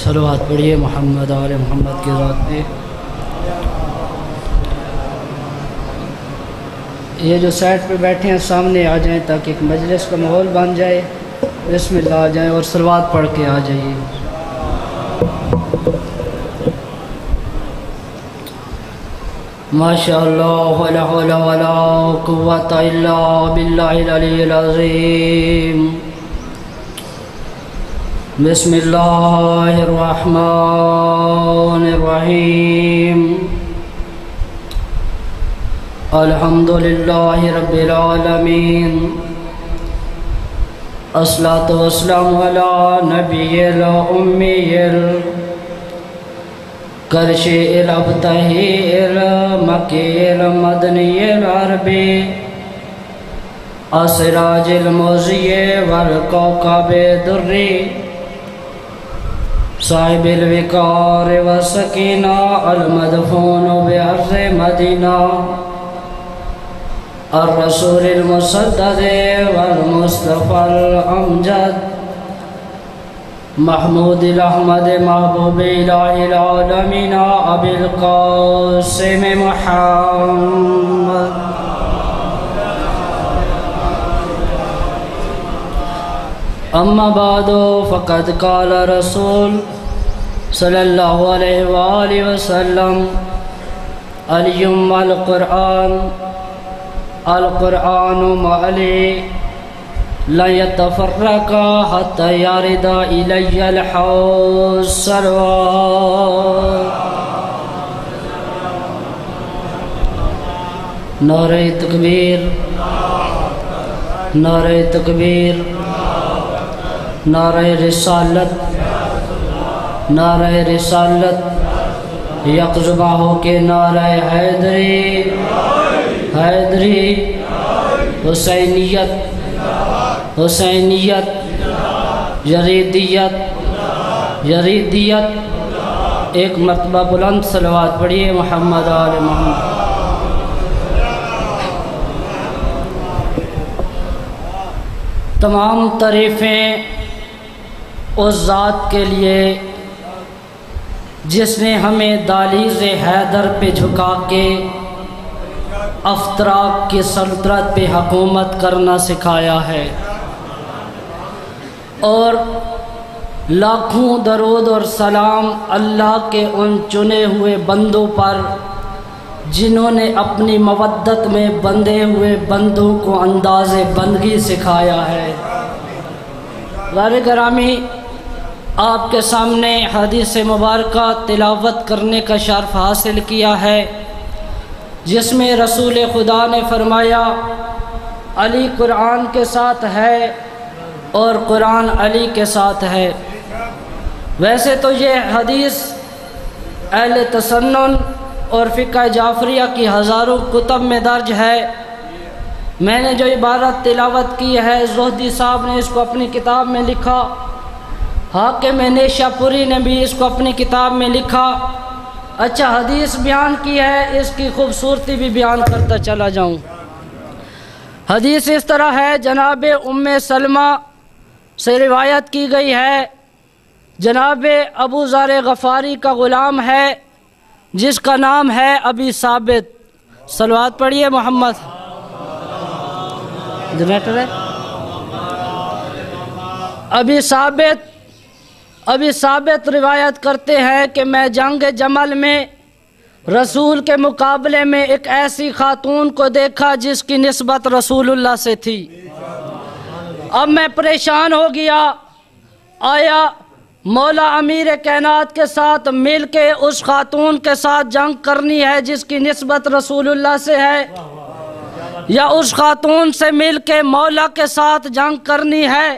صلوات پڑھیے محمد آل محمد کی ذات پہ۔ یہ جو سائٹ پہ بیٹھے ہیں سامنے آ جائیں تاکہ ایک مجلس کا ماحول بن جائے۔ بسم اللہ آ جائیں اور صلوات پڑھ کے آ جائیے۔ ماشاء اللہ ولا حول ولا قوة الا باللہ العلی العظیم۔ بسم اللہ الرحمن الرحیم۔ الحمد للہ رب العالمین، الصلاۃ والسلام علی نبی الامی الکرشی الابتہی المکی المدنی العربی السراج المضیء والکوكب الدری صاحب الوقار والسکینہ المدفون بأرض مدینہ الرسول المسدد والمصطفى الامجد محمود الاحمد محبوب الہ العالمین ابی القاسم محمد۔ اما بعد فقد قال رسول صلی اللہ علیہ وآلہ وسلم الیم القرآن القرآن معلی لا يتفرق حتى يرد إلي الحوض صلوات۔ نعرہ تکبیر، نعرہ تکبیر، نعرہ رسالت، نعرہ رسالت، یکزبہ ہو کے نعرہ حیدری، حیدری، حسینیت، حسینیت، یزیدیت، یزیدیت۔ ایک مرتبہ بلند صلوات پڑھیے محمد آل محمد۔ تمام تعریفیں اس ذات کے لیے جس نے ہمیں دہلیز حیدر پہ جھکا کے افطراک کی سلطنت پہ حکومت کرنا سکھایا ہے، اور لاکھوں درود اور سلام اللہ کے ان چنے ہوئے بندوں پر جنہوں نے اپنی مودت میں بندھے ہوئے بندوں کو انداز بندگی سکھایا ہے۔ غالِ گرامی، آپ کے سامنے حدیث مبارکہ تلاوت کرنے کا شرف حاصل کیا ہے، جس میں رسول خدا نے فرمایا علی قرآن کے ساتھ ہے اور قرآن علی کے ساتھ ہے۔ ویسے تو یہ حدیث اہل تسنن اور فقہ جعفریہ کی ہزاروں کتب میں درج ہے۔ میں نے جو عبارت تلاوت کی ہے، زہدی صاحب نے اس کو اپنی کتاب میں لکھا، حاکم نیشہ پوری نے بھی اس کو اپنی کتاب میں لکھا۔ اچھا، حدیث بیان کی ہے، اس کی خوبصورتی بھی بیان کرتا چلا جاؤں۔ حدیث اس طرح ہے، جناب ام سلمہ سے روایت کی گئی ہے، جناب ابو ذر غفاری کا غلام ہے جس کا نام ہے ابی ثابت۔ صلوات پڑھیے محمد۔ جنریٹر ہے؟ ابی ثابت روایت کرتے ہیں کہ میں جنگ جمل میں رسول کے مقابلے میں ایک ایسی خاتون کو دیکھا جس کی نسبت رسول اللہ سے تھی۔ اب میں پریشان ہو گیا، آیا مولا امیر کائنات کے ساتھ مل کے اس خاتون کے ساتھ جنگ کرنی ہے جس کی نسبت رسول اللہ سے ہے، یا اس خاتون سے مل کے مولا کے ساتھ جنگ کرنی ہے؟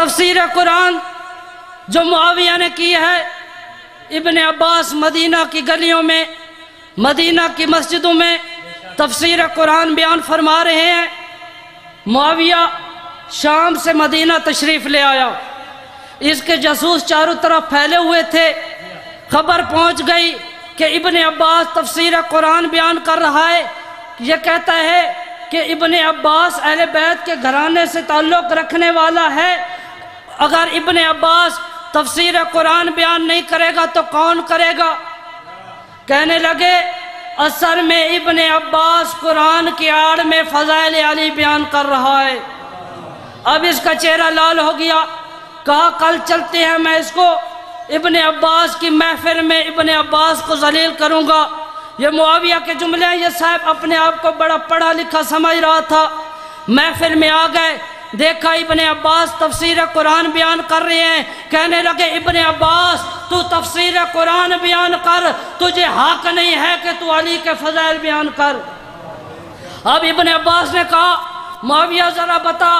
تفسیر قرآن جو معاویہ نے کی ہے، ابن عباس مدینہ کی گلیوں میں، مدینہ کی مسجدوں میں تفسیر قرآن بیان فرما رہے ہیں۔ معاویہ شام سے مدینہ تشریف لے آیا، اس کے جاسوس چاروں طرف پھیلے ہوئے تھے، خبر پہنچ گئی کہ ابن عباس تفسیر قرآن بیان کر رہا ہے۔ یہ کہتا ہے کہ ابن عباس اہل بیت کے گھرانے سے تعلق رکھنے والا ہے، اگر ابن عباس تفسیر قرآن بیان نہیں کرے گا تو کون کرے گا؟ کہنے لگے اثر میں ابن عباس قرآن کی آڑ میں فضائل علی بیان کر رہا ہے۔ اب اس کا چہرہ لال ہو گیا، کہا کل چلتے ہیں، میں اس کو ابن عباس کی محفل میں ابن عباس کو ذلیل کروں گا۔ یہ معاویہ کے جملے ہیں، یہ صاحب اپنے آپ کو بڑا پڑھا لکھا سمجھ رہا تھا۔ محفل میں آ گئے، دیکھا ابن عباس تفسیر قرآن بیان کر رہے ہیں، کہنے لگے ابن عباس تو تفسیر قرآن بیان کر، تجھے حق نہیں ہے کہ تو علی کے فضائل بیان کر۔ اب ابن عباس نے کہا معاویہ ذرا بتا،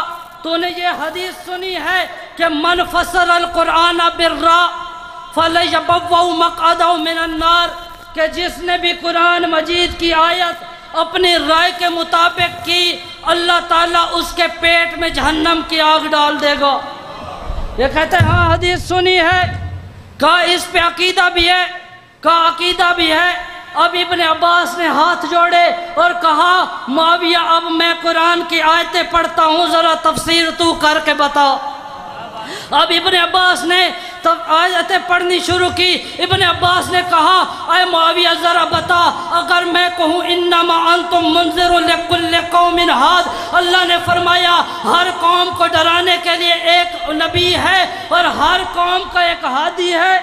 تو نے یہ حدیث سنی ہے کہ من فسر القرآن بالراء فلیبوأ مقعدہ من النار، کہ جس نے بھی قرآن مجید کی آیت اپنی رائے کے مطابق کی، اللہ تعالیٰ اس کے پیٹ میں جہنم کی آگ ڈال دے گا۔ یہ کہتے ہیں ہاں حدیث سنی ہے، کہا اس پہ عقیدہ بھی ہے، کہا عقیدہ بھی ہے۔ اب ابن عباس نے ہاتھ جوڑے اور کہا معاویہ اب میں قرآن کی آیتیں پڑھتا ہوں، ذرا تفسیر تو کر کے بتا۔ اب ابن عباس نے آیتیں پڑھنی شروع کی۔ ابن عباس نے کہا اے معاویہ ذرا بتا، اگر میں کہوں انما انتم منذر لکل قوم ہاد، اللہ نے فرمایا ہر قوم کو ڈرانے کے لیے ایک نبی ہے اور ہر قوم کا ایک ہادی ہے۔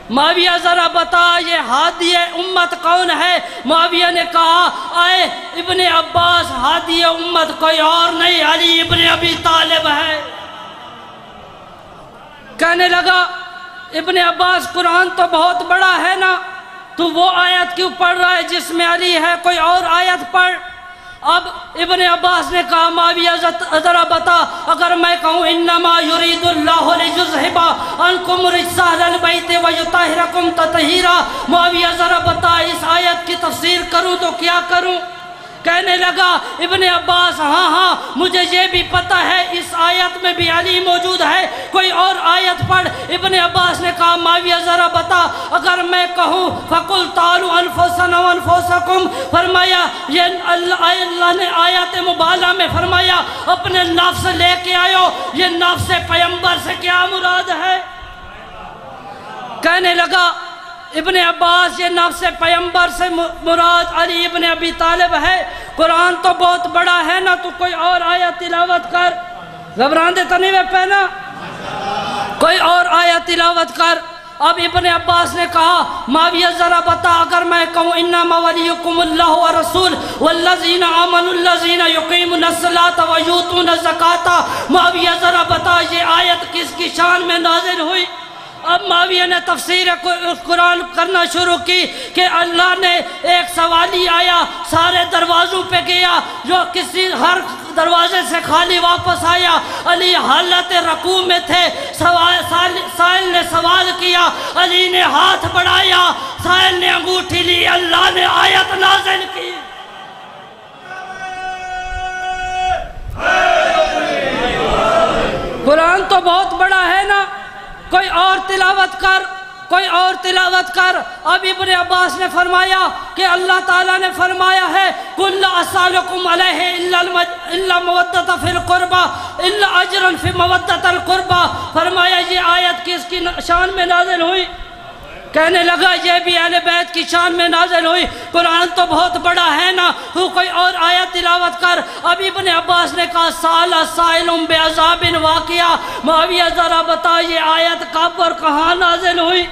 معاویہ ذرا بتا یہ ہادی امت کون ہے؟ معاویہ نے کہا اے ابن عباس ہادی امت کوئی اور نہیں، علی ابن ابی طالب ہے۔ کہنے لگا ابن عباس قرآن تو بہت بڑا ہے نا، تو وہ آیت کیوں پڑھ رہا ہے جس میں علی ہے، کوئی اور آیت پڑھ۔ اب ابن عباس نے کہا معاویہ ذرا بتا، اگر میں کہوں انما یرید اللہ لیذھب عنکم الرجس اہل البیت ویطہرکم تطہیرا، معاویہ ذرا بتا اس آیت کی تفسیر کروں تو کیا کروں؟ کہنے لگا ابن عباس ہاں مجھے یہ بھی پتہ ہے اس آیت میں بھی علی موجود ہے، کوئی اور آیت پڑھ۔ ابن عباس نے کہا معاویہ ذرا بتا، اگر میں کہوں فَقُلْ تَعَالُوا أَنفُسَنَا وَأَنفُسَكُمْ، فرمایا یہ اللہ نے آیت مبالغہ میں فرمایا اپنے نفس لے کے آئو، یہ نفس پیغمبر سے کیا مراد ہے؟ کہنے لگا ابن عباس یہ نفس پیغمبر سے مراد علی ابن ابی طالب ہے، قرآن تو بہت بڑا ہے نا، تو کوئی اور آیت تلاوت کر۔ گھبراندے تو نہیں پہنا، کوئی اور آیت تلاوت کر۔ اب ابن عباس نے کہا معاویہ ذرا بتا، اگر میں کہوں انما ولیکم اللہ ورسول والذین آمنوا الذین یقیمون الصلاۃ ویؤتون الزکاۃ، معاویہ ذرا بتا یہ آیت کس کی شان میں نازل ہوئی؟ اب معاویہ نے تفسیر قرآن کرنا شروع کی کہ اللہ نے ایک سوالی آیا، سارے دروازوں پہ گیا، جو کسی ہر دروازے سے خالی واپس آیا، علی حالت رکوع میں تھے، سائل نے سوال کیا، علی نے ہاتھ بڑھایا، سائل نے انگوٹھی لی، اللہ نے آیت نازل کی۔ قرآن تو بہت بڑا ہے نا، کوئی اور تلاوت کر، کوئی اور تلاوت کر۔ اب ابن عباس نے فرمایا کہ اللہ تعالیٰ نے فرمایا ہے قُلْ لَا أَسْأَلُكُمْ عَلَيْهِ إِلَّا مَوَدَّةَ فِي الْقُرْبَى إِلَّا أَجْرًا فِي مَوَدَّةِ الْقُرْبَى، فرمایا یہ آیت کس کی شان میں نازل ہوئی؟ کہنے لگا یہ بھی اہل بیت کی شان میں نازل ہوئی، قرآن تو بہت بڑا ہے نا، تو کوئی اور آیت تلاوت کر۔ اب ابن عباس نے کہا سال سائل بعذاب واقعہ، معاویہ ذرا بتا یہ آیت کب اور کہاں نازل ہوئی؟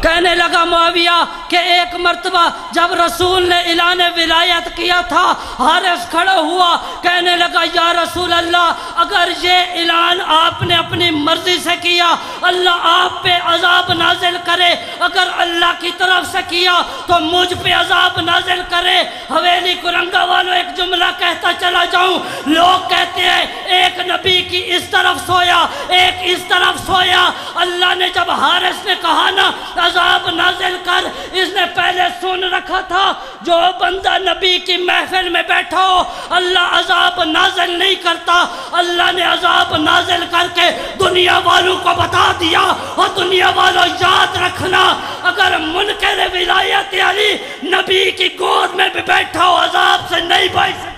کہنے لگا معاویہ کہ ایک مرتبہ جب رسول نے اعلان ولایت کیا تھا، حارث کھڑا ہوا، کہنے لگا یا رسول اللہ اگر یہ اعلان آپ نے اپنی مرضی سے کیا اللہ آپ پہ عذاب نازل کرے، اگر اللہ کی طرف سے کیا تو مجھ پہ عذاب نازل کرے۔ حویلی کرنگا والوں ایک جملہ کہتا چلا جاؤں، لوگ کہتے ہیں ایک نبی کی اس طرف سویا ایک اس طرف سویا۔ اللہ نے جب حارث نے کہا نا عذاب نازل کر، اس نے پہلے سن رکھا تھا جو بندہ نبی کی محفل میں بیٹھا ہو اللہ عذاب نازل نہیں کرتا۔ اللہ نے عذاب نازل کر کے دنیا والوں کو بتا دیا، اور دنیا والوں یاد رکھنا اگر منکر ولایت علی نبی کی گود میں بھی بیٹھا ہو عذاب سے نہیں بچ سکتا۔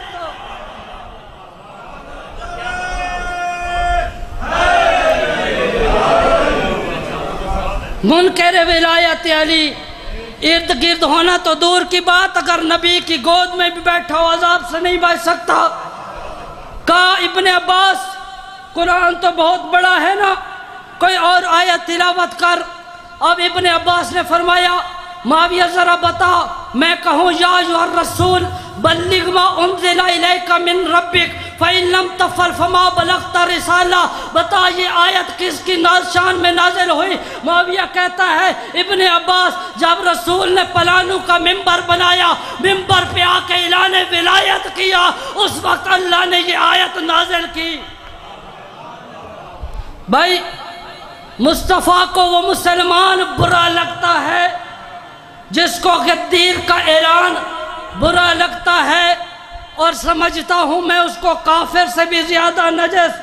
منکر ولایت علی ارد گرد ہونا تو دور کی بات، اگر نبی کی گود میں بھی بیٹھا ہو عذاب سے نہیں بچ سکتا۔ کہا ابن عباس قرآن تو بہت بڑا ہے نا، کوئی اور آیت تلاوت کر۔ اب ابن عباس نے فرمایا معاویہ ذرا بتا، میں کہوں یا ایھا الرسول بلغ ما انزل الیک من ربک فإن لم تفعل فما بلغت رسالہ، بتا یہ آیت کس کی شان میں نازل ہوئی؟ معاویہ کہتا ہے ابن عباس جب رسول نے پلانو کا ممبر بنایا، ممبر پہ آ کے اعلان ولایت کیا، اس وقت اللہ نے یہ آیت نازل کی۔ بھائی مصطفیٰ کو وہ مسلمان برا لگتا ہے جس کو غدیر کا اعلان برا لگتا ہے، اور سمجھتا ہوں میں اس کو کافر سے بھی زیادہ نجس،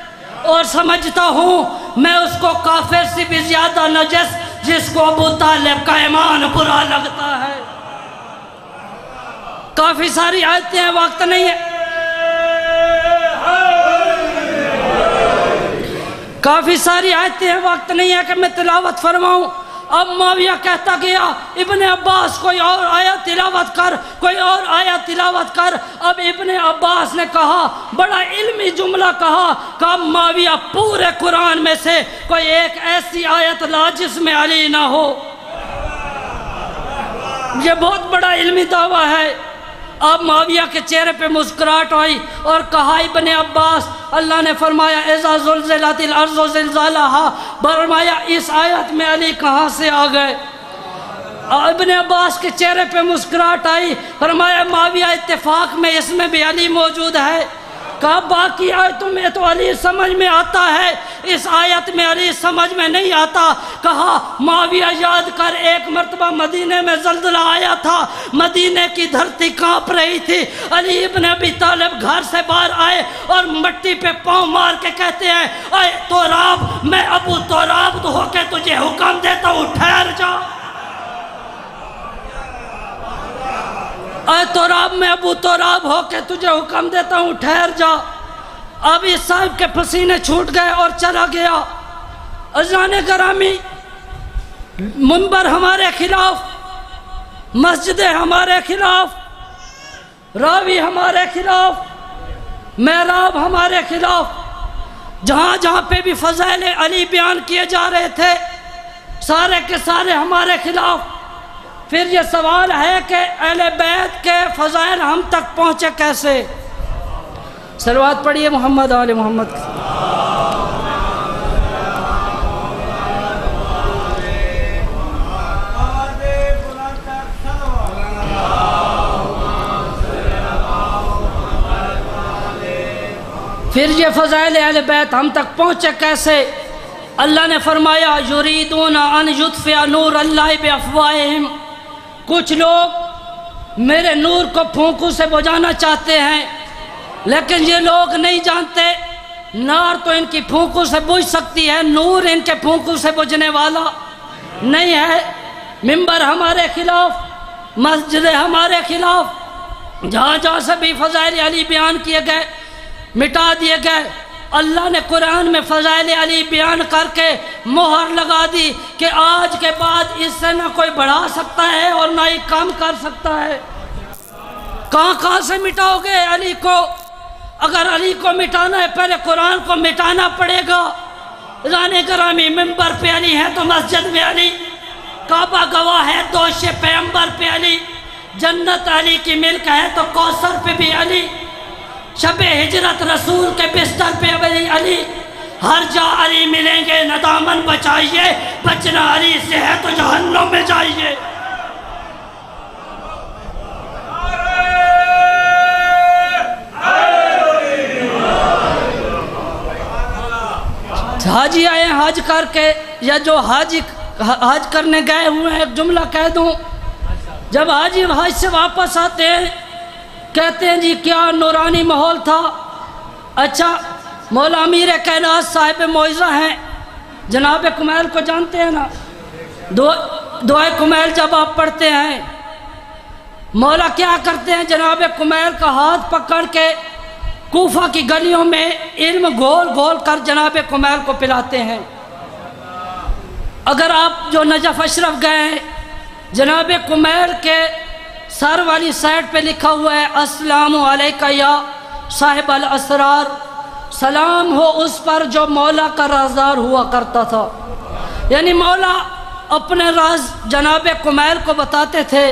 اور سمجھتا ہوں میں اس کو کافر سے بھی زیادہ نجس جس کو ابو طالب کا ایمان برا لگتا ہے۔ کافی ساری آیتیں ہیں، وقت نہیں ہے، کافی ساری آیتیں ہیں، وقت نہیں ہے کہ میں تلاوت فرماؤں۔ اب معاویہ کہتا گیا ابن عباس کوئی اور آیت تلاوت کر، کوئی اور آیت تلاوت کر۔ اب ابن عباس نے کہا بڑا علمی جملہ کہا معاویہ پورے قرآن میں سے کوئی ایک ایسی آیت لا جس میں علی نہ ہو۔ یہ بہت بڑا علمی دعویٰ ہے۔ اب معاویہ کے چہرے پہ مسکراہٹ آئی اور کہا ابن عباس اللہ نے فرمایا اذا زلزلت الارض زلزالہا، فرمایا اس آیت میں علی کہاں سے آ گئے؟ ابن عباس کے چہرے پہ مسکراہٹ آئی، فرمایا معاویہ اتفاق میں اس میں بھی علی موجود ہے۔ کہا باقی آیتوں میں تو علی سمجھ میں آتا ہے، اس آیت میں علی سمجھ میں نہیں آتا۔ کہا معاویہ یاد کر ایک مرتبہ مدینے میں زلزلہ آیا تھا، مدینے کی دھرتی کانپ رہی تھی، علی ابن ابی طالب گھر سے باہر آئے اور مٹی پہ پاؤں مار کے کہتے ہیں اے توراب، میں ابو توراب ہو کے تجھے حکم دیتا ہوں ٹھہر جا۔ اے توراب، میں ابو توراب ہو کے تجھے حکم دیتا ہوں ٹھہر جا۔ اب اس صاحب کے پسینے چھوٹ گئے اور چلا گیا۔ عزیزان گرامی، منبر ہمارے خلاف، مسجدیں ہمارے خلاف، راوی ہمارے خلاف، محراب ہمارے خلاف، جہاں جہاں پہ بھی فضائل علی بیان کیے جا رہے تھے سارے کے سارے ہمارے خلاف۔ پھر یہ سوال ہے کہ اہل بیت کے فضائل ہم تک پہنچے کیسے؟ صلوات پڑھیے محمد آل محمد۔ پھر یہ فضائل اہل بیت ہم تک پہنچے کیسے؟ اللہ نے فرمایا یریدون ان یطفئ نور اللہ بافواہہم، کچھ لوگ میرے نور کو پھونکوں سے بجھانا چاہتے ہیں، لیکن یہ لوگ نہیں جانتے نار تو ان کی پھونکوں سے بجھ سکتی ہے، نور ان کے پھونکوں سے بجھنے والا نہیں ہے۔ منبر ہمارے خلاف، مسجد ہمارے خلاف، جہاں جہاں سے بھی فضائل علی بیان کیے گئے مٹا دیے گئے۔ اللہ نے قرآن میں فضائل علی بیان کر کے مہر لگا دی کہ آج کے بعد اس سے نہ کوئی بڑھا سکتا ہے اور نہ ہی کم کر سکتا ہے۔ کہاں کہاں سے مٹاؤ گے علی کو؟ اگر علی کو مٹانا ہے پہلے قرآن کو مٹانا پڑے گا۔ رانے گرامی، منبر پہ علی ہے تو مسجد میں علی، کعبہ گواہ ہے دوش پیغمبر پہ علی، جنت علی کی ملک ہے تو کوثر پہ بھی علی، شب ہجرت رسول کے بستر پہ بھی علی، ہر جا علی ملیں گے نہ دامن بچائیے، بچنا علی سے ہے تو جہنم میں جائیے۔ حاجی آئے حج کر کے، یا جو حج کرنے گئے ہوئے ہیں، ایک جملہ کہہ دوں، جب حاجی حج سے واپس آتے ہیں کہتے ہیں جی کیا نورانی ماحول تھا۔ اچھا، مولا امیر کائنات صاحب موعظہ ہیں، جناب کمیل کو جانتے ہیں نا، دعائے کمیل جب آپ پڑھتے ہیں مولا کیا کرتے ہیں، جناب کمیل کا ہاتھ پکڑ کے کوفہ کی گلیوں میں علم گھول گھول کر جناب کمیل کو پلاتے ہیں۔ اگر آپ جو نجف اشرف گئے ہیں، جناب کمیل کے سر والی سائٹ پہ لکھا ہوا ہے السلام علیکہ یا صاحب الاسرار، سلام ہو اس پر جو مولا کا رازدار ہوا کرتا تھا۔ یعنی مولا اپنے راز جناب کمیل کو بتاتے تھے۔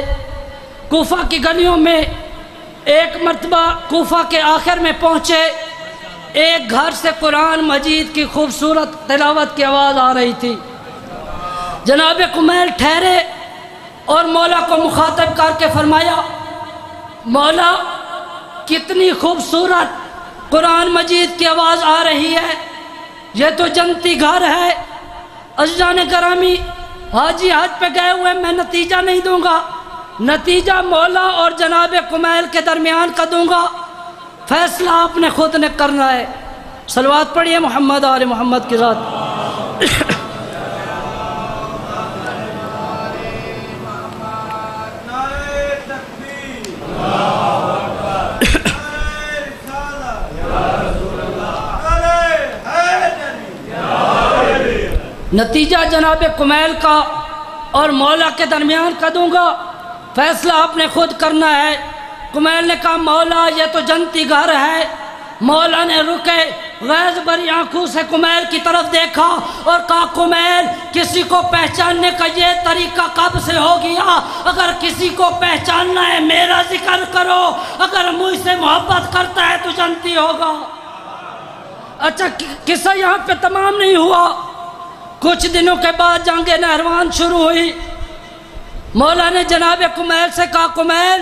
کوفہ کی گلیوں میں ایک مرتبہ کوفہ کے آخر میں پہنچے، ایک گھر سے قرآن مجید کی خوبصورت تلاوت کی آواز آ رہی تھی۔ جناب کمیل ٹھہرے اور مولا کو مخاطب کر کے فرمایا، مولا کتنی خوبصورت قرآن مجید کی آواز آ رہی ہے، یہ تو جنتی گھر ہے۔ عزیزان گرامی، حاجی حج پہ گئے ہوئے، میں نتیجہ نہیں دوں گا، نتیجہ مولا اور جناب کمیل کے درمیان کا دوں گا، فیصلہ آپ نے خود نے کرنا ہے۔ صلوات پڑھیے محمد آل محمد کی ذات۔ نتیجہ جناب کمیل کا اور مولا کے درمیان کا دوں گا، فیصلہ آپ نے خود کرنا ہے۔ کمیل نے کہا مولا یہ تو جنتی گھر ہے۔ مولا نے رکے غیظ بری آنکھوں سے کمیل کی طرف دیکھا اور کہا کمیل کسی کو پہچاننے کا یہ طریقہ کب سے ہو گیا؟ اگر کسی کو پہچاننا ہے میرا ذکر کرو، اگر مجھ سے محبت کرتا ہے تو جنتی ہوگا۔ اچھا، قصہ یہاں پہ تمام نہیں ہوا۔ کچھ دنوں کے بعد جنگ نہروان شروع ہوئی۔ مولا نے جناب کمیل سے کہا کمیل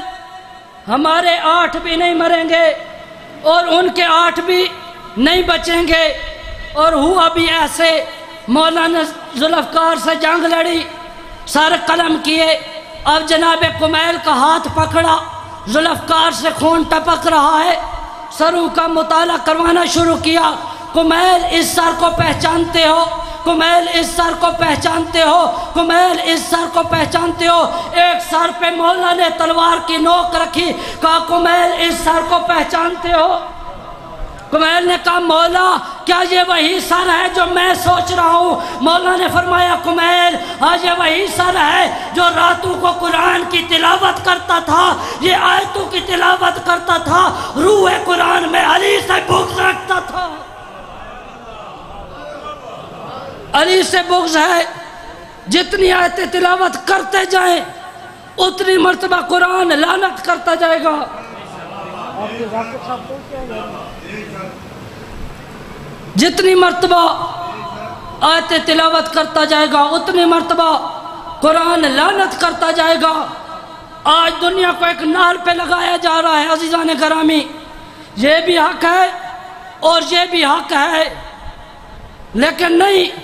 ہمارے 8 بھی نہیں مریں گے اور ان کے 8 بھی نہیں بچیں گے۔ اور ہوا بھی ایسے، مولا نے ذوالفقار سے جنگ لڑی، سر قلم کیے، اب جناب کمیل کا ہاتھ پکڑا، ذوالفقار سے خون ٹپک رہا ہے، سروں کا مطالعہ کروانا شروع کیا۔ کمیل اس سر کو پہچانتے ہو؟ کمیل اس سر کو پہچانتے ہو؟ کمیل اس سر کو پہچانتے ہو؟ ایک سر پہ مولا نے تلوار کی نوک رکھی، کہا کمیل اس سر کو پہچانتے ہو؟ کمیل نے کہا مولا کیا یہ وہی سر ہے جو میں سوچ رہا ہوں؟ مولا نے فرمایا کمیل ہاں یہ وہی سر ہے جو راتوں کو قرآن کی تلاوت کرتا تھا، یہ آیتوں کی تلاوت کرتا تھا، روح قرآن میں علی سے بغض رکھتا تھا۔ علی سے بغض ہے، جتنی آیتیں تلاوت کرتے جائیں اتنی مرتبہ قرآن لعنت کرتا جائے گا۔ جتنی مرتبہ آیتیں تلاوت کرتا جائے گا اتنی مرتبہ قرآن لعنت کرتا جائے گا۔ آج دنیا کو ایک نار پہ لگایا جا رہا ہے۔ عزیزان گرامی، یہ بھی حق ہے اور یہ بھی حق ہے، لیکن نہیں،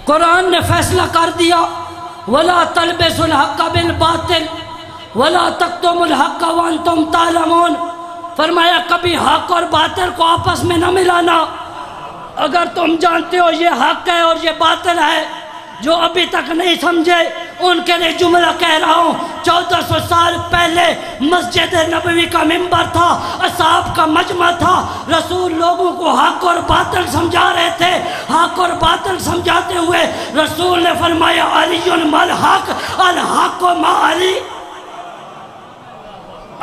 قرآن نے فیصلہ کر دیا وَلَا تَلْبِسُوا الْحَقَّ بِالْبَاطِلِ وَلَا تَكْتُمُوا الْحَقَّ وَأَنْتُمْ تَعْلَمُونَ۔ فرمایا کبھی حق اور باطل کو آپس میں نہ ملانا۔ اگر تم جانتے ہو یہ حق ہے اور یہ باطل ہے، جو ابھی تک نہیں سمجھے ان کے لیے جملہ کہہ رہا ہوں۔ 1400 سال پہلے مسجد نبوی کا منبر تھا، اصحاب کا مجمع تھا، رسول لوگوں کو حق اور باطل سمجھا رہے تھے۔ حق اور باطل سمجھاتے ہوئے رسول نے فرمایا علی مل حق الحق مع علی،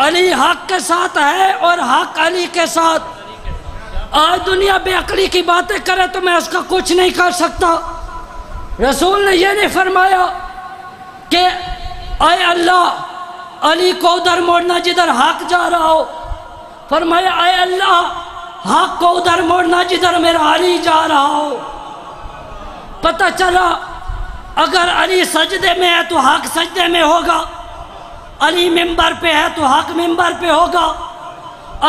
علی حق کے ساتھ ہے اور حق علی کے ساتھ۔ آج دنیا بے عقلی کی باتیں کرے تو میں اس کا کچھ نہیں کر سکتا۔ رسول نے یہ نہیں فرمایا کہ اے اللہ علی کو ادھر موڑنا جدھر حق جا رہا ہو، فرمایا اے اللہ حق کو ادھر موڑنا جدھر میرا علی جا رہا ہو۔ پتہ چلا اگر علی سجدے میں ہے تو حق سجدے میں ہوگا، علی منبر پہ ہے تو حق منبر پہ ہوگا،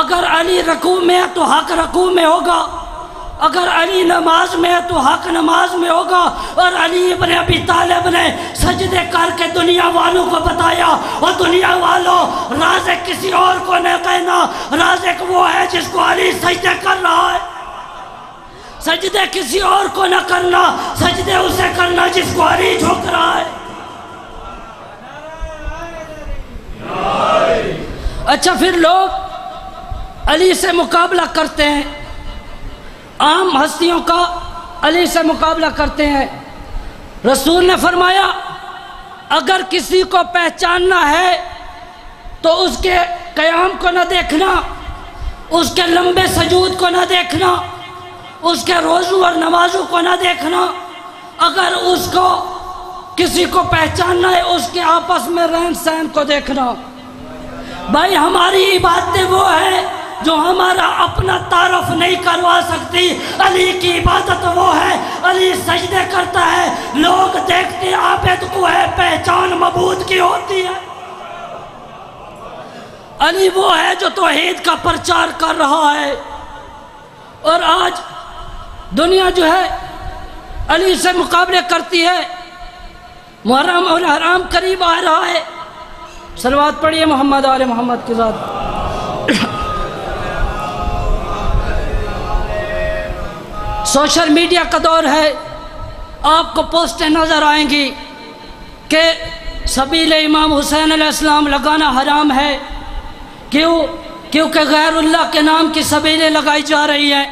اگر علی رکوع میں ہے تو حق رکوع میں ہوگا، اگر علی نماز میں ہے تو حق نماز میں ہوگا۔ اور علی ابن ابی طالب نے سجدے کر کے دنیا والوں کو بتایا، اور دنیا والوں رازق کسی اور کو نہ کہنا، رازق وہ ہے جس کو علی سجدے کر رہا ہے۔ سجدے کسی اور کو نہ کرنا، سجدے اسے کرنا جس کو علی جھک رہا ہے۔ اچھا پھر لوگ علی سے مقابلہ کرتے ہیں، عام ہستیوں کا علی سے مقابلہ کرتے ہیں۔ رسول نے فرمایا اگر کسی کو پہچاننا ہے تو اس کے قیام کو نہ دیکھنا، اس کے لمبے سجود کو نہ دیکھنا، اس کے روزوں اور نمازوں کو نہ دیکھنا، اگر اس کو کسی کو پہچاننا ہے اس کے آپس میں رہن سہن کو دیکھنا۔ بھائی ہماری عبادتیں وہ ہیں جو ہمارا اپنا تعارف نہیں کروا سکتی، علی کی عبادت وہ ہے علی سجدے کرتا ہے، لوگ دیکھتے عابد کو ہے، پہچان معبود کی ہوتی ہے۔ علی وہ ہے جو توحید کا پرچار کر رہا ہے، اور آج دنیا جو ہے علی سے مقابلے کرتی ہے۔ محرم اور حرام قریب آ رہا ہے، صلوات پڑھیے محمد آل محمد کی ذات۔ سوشل میڈیا کا دور ہے، آپ کو پوسٹیں نظر آئیں گی کہ سبیل امام حسین علیہ السلام لگانا حرام ہے۔ کیونکہ غیر اللہ کے نام کی سبیلیں لگائی جا رہی ہیں،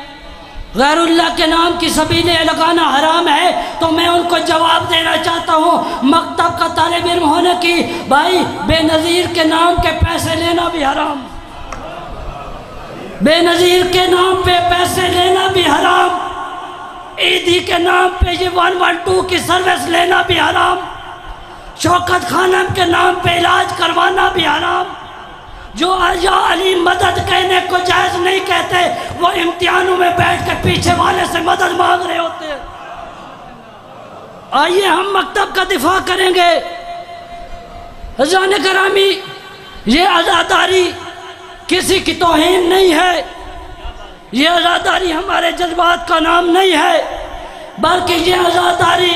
غیر اللہ کے نام کی سبیلیں لگانا حرام ہے۔ تو میں ان کو جواب دینا چاہتا ہوں، مکتب کا طالب علم ہونے کی، بھائی بے نظیر کے نام کے پیسے لینا بھی حرام، بے نظیر کے نام پہ پیسے لینا بھی حرام، عیدی کے نام پہ یہ 112 کی سروس لینا بھی حرام، شوکت خانم کے نام پہ علاج کروانا بھی حرام۔ جو یا علی مدد کہنے کو جائز نہیں کہتے، وہ امتحانوں میں بیٹھ کے پیچھے والے سے مدد مانگ رہے ہوتے ہیں۔ آئیے ہم مکتب کا دفاع کریں گے۔ حضران گرامی، یہ عزاداری کسی کی توہین نہیں ہے، یہ عزاداری ہمارے جذبات کا نام نہیں ہے، بلکہ یہ عزاداری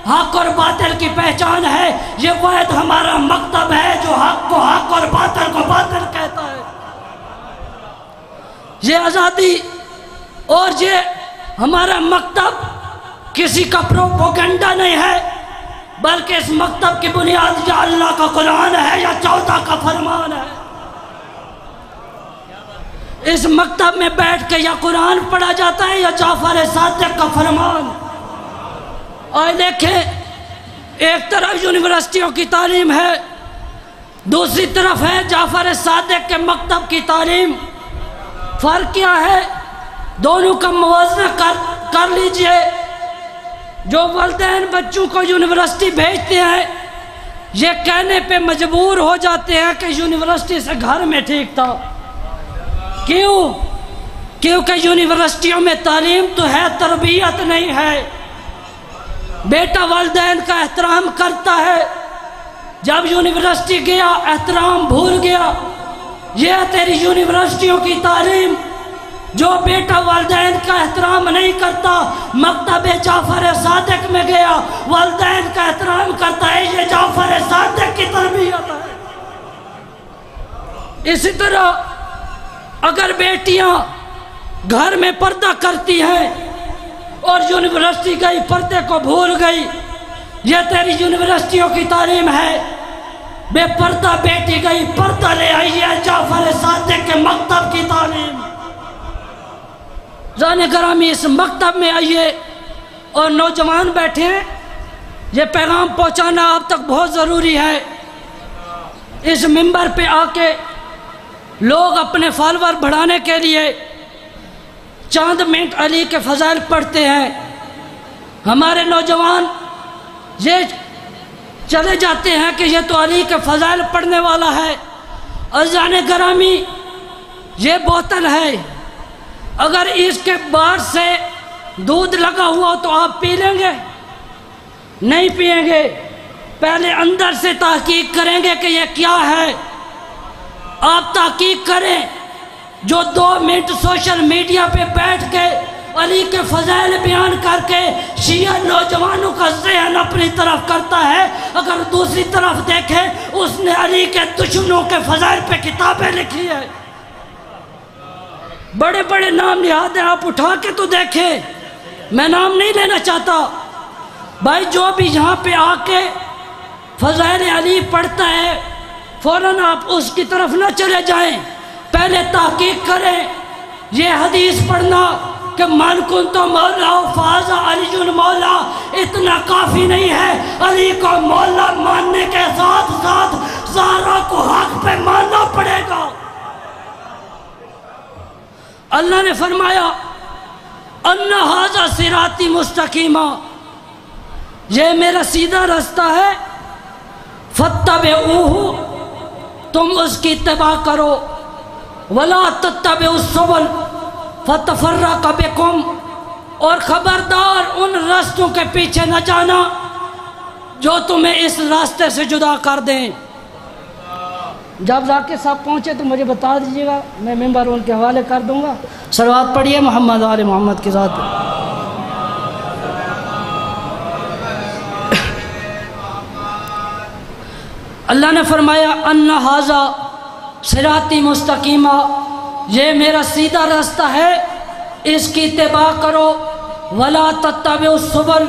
حق اور باطل کی پہچان ہے۔ یہ واحد ہمارا مکتب ہے جو حق کو حق اور باطل کو باطل کہتا ہے۔ یہ آزادی اور یہ ہمارا مکتب کسی کا پروپیگنڈا نہیں ہے، بلکہ اس مکتب کی بنیاد یا اللہ کا قرآن ہے یا 14 کا فرمان ہے۔ اس مکتب میں بیٹھ کے یا قرآن پڑھا جاتا ہے یا جعفر صادق کا فرمان۔ اور دیکھیں، ایک طرف یونیورسٹیوں کی تعلیم ہے، دوسری طرف ہے جعفر صادق کے مکتب کی تعلیم۔ فرق کیا ہے؟ دونوں کا موازنہ کر لیجئے۔ جو والدین بچوں کو یونیورسٹی بھیجتے ہیں، یہ کہنے پہ مجبور ہو جاتے ہیں کہ یونیورسٹی سے گھر میں ٹھیک تھا۔ کیوں؟ کیونکہ یونیورسٹیوں میں تعلیم تو ہے، تربیت نہیں ہے۔ بیٹا والدین کا احترام کرتا ہے، جب یونیورسٹی گیا احترام بھول گیا۔ یہ تیری یونیورسٹیوں کی تعلیم۔ جو بیٹا والدین کا احترام نہیں کرتا، مکتب جعفر صادق میں گیا والدین کا احترام کرتا ہے، یہ جعفر صادق کی تربیت ہے۔ اسی طرح اگر بیٹیاں گھر میں پردہ کرتی ہیں اور یونیورسٹی گئی پردے کو بھول گئی، یہ تیری یونیورسٹیوں کی تعلیم ہے۔ بے پردہ بیٹی گئی پردہ لے آئی، یہ جعفر صادق کے مکتب کی تعلیم۔ جان گرامی، اس مکتب میں آئیے اور نوجوان بیٹھے ہیں، یہ پیغام پہنچانا آپ تک بہت ضروری ہے۔ اس منبر پہ آ کے لوگ اپنے فالوور بڑھانے کے لیے چاند منٹ علی کے فضائل پڑھتے ہیں۔ ہمارے نوجوان یہ چلے جاتے ہیں کہ یہ تو علی کے فضائل پڑھنے والا ہے۔ عزیزان گرامی، یہ بوتل ہے، اگر اس کے باہر سے دودھ لگا ہوا تو آپ پی لیں گے؟ نہیں پئیں گے، پہلے اندر سے تحقیق کریں گے کہ یہ کیا ہے۔ آپ تحقیق کریں، جو 2 منٹ سوشل میڈیا پہ بیٹھ کے علی کے فضائل بیان کر کے شیعہ نوجوانوں کا ذہن اپنی طرف کرتا ہے، اگر دوسری طرف دیکھیں اس نے علی کے دشمنوں کے فضائل پہ کتابیں لکھی ہے، بڑے بڑے نام نہاد ہیں، آپ اٹھا کے تو دیکھیں، میں نام نہیں لینا چاہتا بھائی۔ جو بھی یہاں پہ آ کے فضائل علی پڑھتا ہے فوراً آپ اس کی طرف نہ چلے جائیں، پہلے تحقیق کریں۔ یہ حدیث پڑھنا کہ من کنت مولا فاز علی مولا اتنا کافی نہیں ہے، علی کو مولا ماننے کے ساتھ ساتھ زہرا کو حق پہ ماننا پڑے گا۔ اللہ نے فرمایا ان ھذا صراطی مستقیما، یہ میرا سیدھا رستہ ہے، فاتبعوہ، تم اس کی اتباع کرو، ولا تتبعوا السبل فتفرق بکم، اور خبردار ان راستوں کے پیچھے نہ جانا جو تمہیں اس راستے سے جدا کر دیں۔ جب ذاکر صاحب پہنچے تو مجھے بتا دیجیے گا، میں ممبر ان کے حوالے کر دوں گا۔ صلوات پڑھیے محمد آل محمد کی ذات پہ۔ اللہ نے فرمایا ان ھذا صراطی مستقیما، یہ میرا سیدھا راستہ ہے، اس کی اتباع کرو، ولا تتبعوا السبل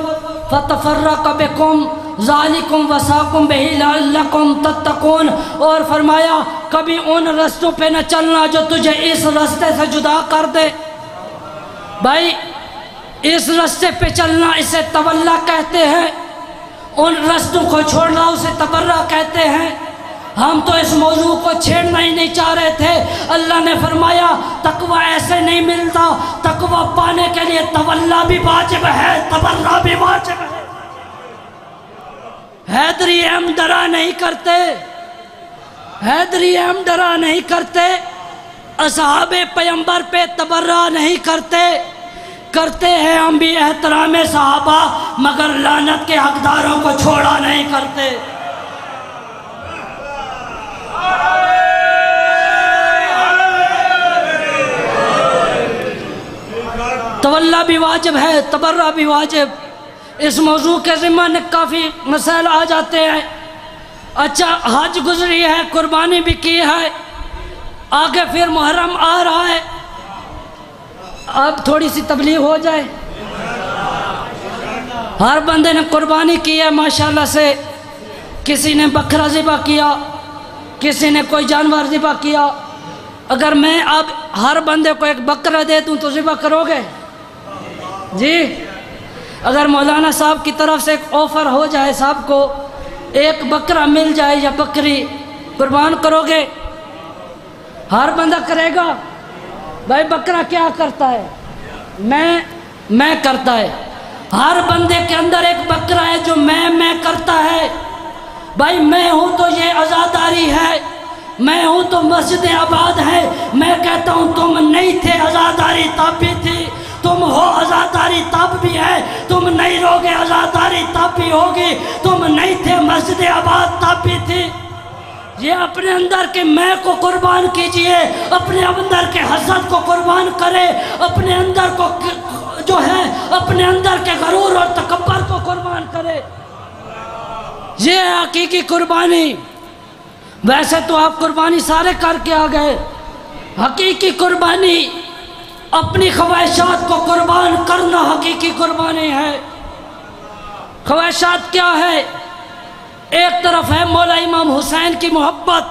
فتفرق بکم ذالکم وصاکم بہ لعلکم تتقون، اور فرمایا کبھی ان رستوں پہ نہ چلنا جو تجھے اس رستے سے جدا کر دے۔ بھائی اس رستے پہ چلنا اسے تولا کہتے ہیں، ان رستوں کو چھوڑنا اسے تبرہ کہتے ہیں۔ ہم تو اس موضوع کو چھیڑنا ہی نہیں چاہ رہے تھے۔ اللہ نے فرمایا تقوی ایسے نہیں ملتا، تقوی پانے کے لیے تولا بھی واجب ہے، تبرہ بھی واجب ہے۔ حیدری احم ڈرا نہیں کرتے، حیدری احم ڈرا نہیں کرتے، اصحاب پیمبر پہ تبرہ نہیں کرتے، کرتے ہیں ہم بھی احترام صحابہ، مگر لعنت کے حقداروں کو چھوڑا نہیں کرتے۔ تولا بھی واجب ہے، تبرہ بھی واجب۔ اس موضوع کے ذمہ میں کافی مسائل آ جاتے ہیں۔ اچھا حج گزری ہے، قربانی بھی کی ہے، آگے پھر محرم آ رہا ہے، اب تھوڑی سی تبلیغ ہو جائے۔ ہر بندے نے قربانی کی ہے ماشاءاللہ سے، کسی نے بکرا ذبح کیا، کسی نے کوئی جانور ذبح کیا۔ اگر میں اب ہر بندے کو ایک بکرا دے دوں تو ذبح کرو گے؟ جی اگر مولانا صاحب کی طرف سے ایک آفر ہو جائے، صاحب کو ایک بکرا مل جائے یا بکری، قربان کرو گے؟ ہر بندہ کرے گا؟ بھائی بکرا کیا کرتا ہے؟ میں کرتا ہے۔ ہر بندے کے اندر ایک بکرا ہے جو میں کرتا ہے۔ بھائی میں ہوں تو یہ عزاداری ہے، میں ہوں تو مسجد آباد ہے۔ میں کہتا ہوں تم نہیں تھے عزاداری تب بھی تھی، تم ہو عزاداری تب بھی ہے، تم نہیں رہوگے عزاداری تب بھی ہوگی، تم نہیں تھے مسجد آباد تب بھی تھی۔ یہ اپنے اندر کے میں کو قربان کیجئے، اپنے اندر کے حسد کو قربان کرے، اپنے اندر کو جو ہے اپنے اندر کے غرور اور تکبر کو قربان کرے۔ یہ ہے حقیقی قربانی۔ ویسے تو آپ قربانی سارے کر کے آ گئے، حقیقی قربانی اپنی خواہشات کو قربان کرنا حقیقی قربانی ہے۔ خواہشات کیا ہے؟ ایک طرف ہے مولا امام حسین کی محبت،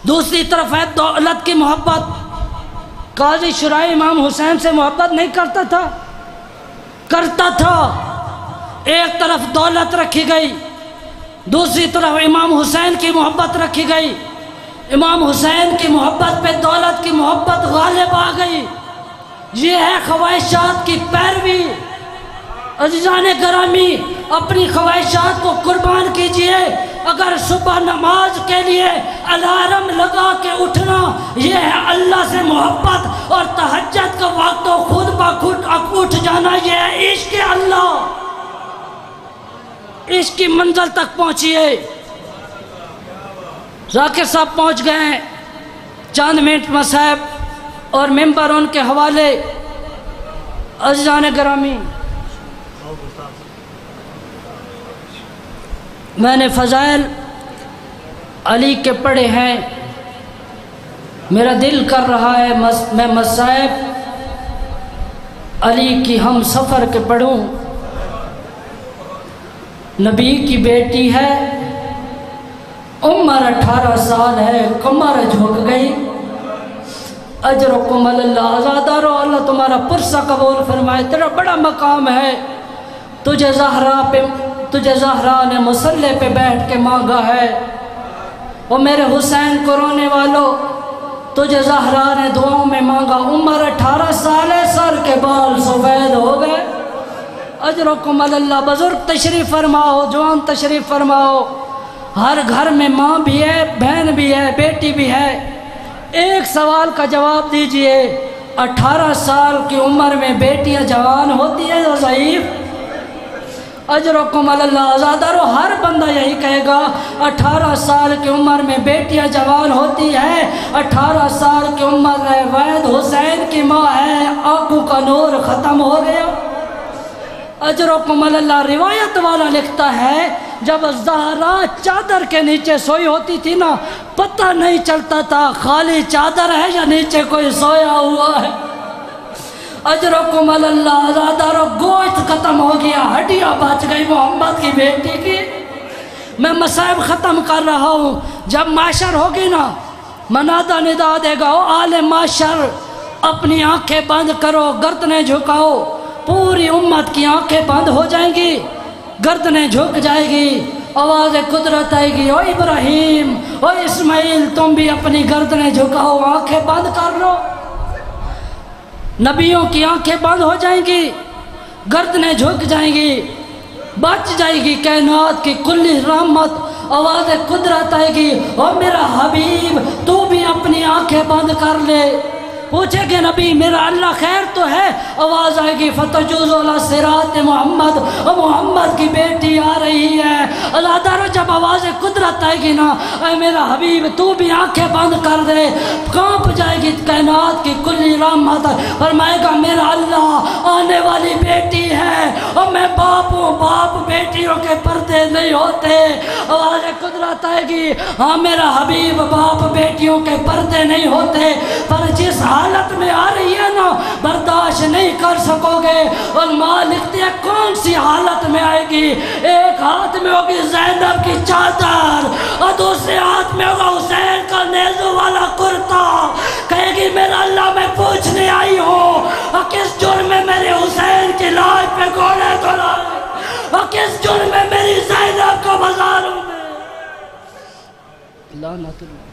دوسری طرف ہے دولت کی محبت۔ قاضی شرائع امام حسین سے محبت نہیں کرتا تھا؟ کرتا تھا۔ ایک طرف دولت رکھی گئی، دوسری طرف امام حسین کی محبت رکھی گئی۔ امام حسین کی محبت پہ دولت کی محبت غالب آ گئی۔ یہ ہے خواہشات کی پیروی۔ عزیزان گرامی، اپنی خواہشات کو قربان کیجئے۔ اگر صبح نماز کے لیے الارم لگا کے اٹھنا یہ ہے اللہ سے محبت، اور تہجد کا وقت تو خود بخود اٹھ جانا یہ ہے عشق اللہ۔ عشق کی منزل تک پہنچیے۔ ذاکر صاحب پہنچ گئے ہیں، چند منٹ مصاحب اور ممبر ان کے حوالے۔ عزیزان گرامی، میں نے فضائل علی کے پڑھے ہیں، میرا دل کر رہا ہے میں مصائب علی کی ہم سفر کے پڑھوں۔ نبی کی بیٹی ہے، عمر 18 سال ہے، کمر جھک گئی۔ اجرکم اللہ، آزادارو اللہ تمہارا پرسہ قبول فرمائے، تیرا بڑا مقام ہے۔ تجھے زہرا نے مصلی پہ بیٹھ کے مانگا ہے، اور میرے حسین کو رونے والوں تجھے زہرا نے دعاؤں میں مانگا۔ عمر 18 سال ہے، سر کے بال سفید ہو گئے۔ اجرکم اللہ، بزرگ تشریف فرماؤ، جوان تشریف فرماؤ۔ ہر گھر میں ماں بھی ہے، بہن بھی ہے، بیٹی بھی ہے۔ ایک سوال کا جواب دیجئے، 18 سال کی عمر میں بیٹیاں جوان ہوتی ہیں یا ضعیف؟ اجرکم اللہ، آزادارو ہر بندہ یہی کہے گا 18 سال کی عمر میں بیٹیاں جوان ہوتی ہے۔ 18 سال کی عمر ہے، وید حسین کی ماں ہے، آنکھوں کا نور ختم ہو گیا۔ اجرکم اللہ، روایت والا لکھتا ہے جب زہرا چادر کے نیچے سوئی ہوتی تھی نا، پتہ نہیں چلتا تھا خالی چادر ہے یا نیچے کوئی سویا ہوا ہے۔ اجرکم اللہ، آزادارو گوشت ختم ہو گیا، ہڈیاں بچ گئی محمد کی بیٹی کی۔ میں مصائب ختم کر رہا ہوں، جب معاشر ہوگی نا منادہ ندا دے گا، آل معاشر اپنی آنکھیں بند کرو، گردنیں جھکاؤ۔ پوری امت کی آنکھیں بند ہو جائیں گی، گردنیں جھک جائے گی، آواز قدرت آئے گی، او ابراہیم، او اسماعیل، تم بھی اپنی گردنیں جھکاؤ، آنکھیں بند کر لو۔ نبیوں کی آنکھیں بند ہو جائیں گی، گردنیں جھک جائیں گی، بچ جائے گی کائنات کی کلی رحمت، آواز قدرت آئے گی، او میرا حبیب تو بھی اپنی آنکھیں بند کر لے۔ پوچھے کہ نبی میرا اللہ خیر تو ہے، آواز آئے گی فتجوز علی صراط محمد، اور محمد کی بیٹی آ رہی ہے۔ اللہ تعالیٰ جب آواز قدرت آئے گی نا، اے میرا حبیب تو بھی آنکھیں بند کر دے، کانپ جائے گی کائنات کی کلی رحمت، فرمائے گا میرا اللہ آنے والی بیٹی ہے، اور میں باپ ہوں، باپ بیٹیوں کے پردے نہیں ہوتے۔ آواز قدرت آئے گی، ہاں میرا حبیب باپ بیٹیوں کے پردے نہیں ہوتے، پر جس حالت میں آ رہی ہے نا برداشت نہیں کر سکو گے۔ اور ماں لکھتی ہے کون سی حالت میں آئے گی، ایک ہاتھ میں ہوگی زینب کی چادر، اور دوسرے ہاتھ میں ہوگا حسین کا نیزو والا کرتا، کہے گی میرا اللہ میں پوچھنے آئی ہوں، اور کس جرم میں میرے حسین کی لاش پہ گھوڑے دلائے، اور کس جرم میں میری زینب کو بازاروں میں لعنت اللہ۔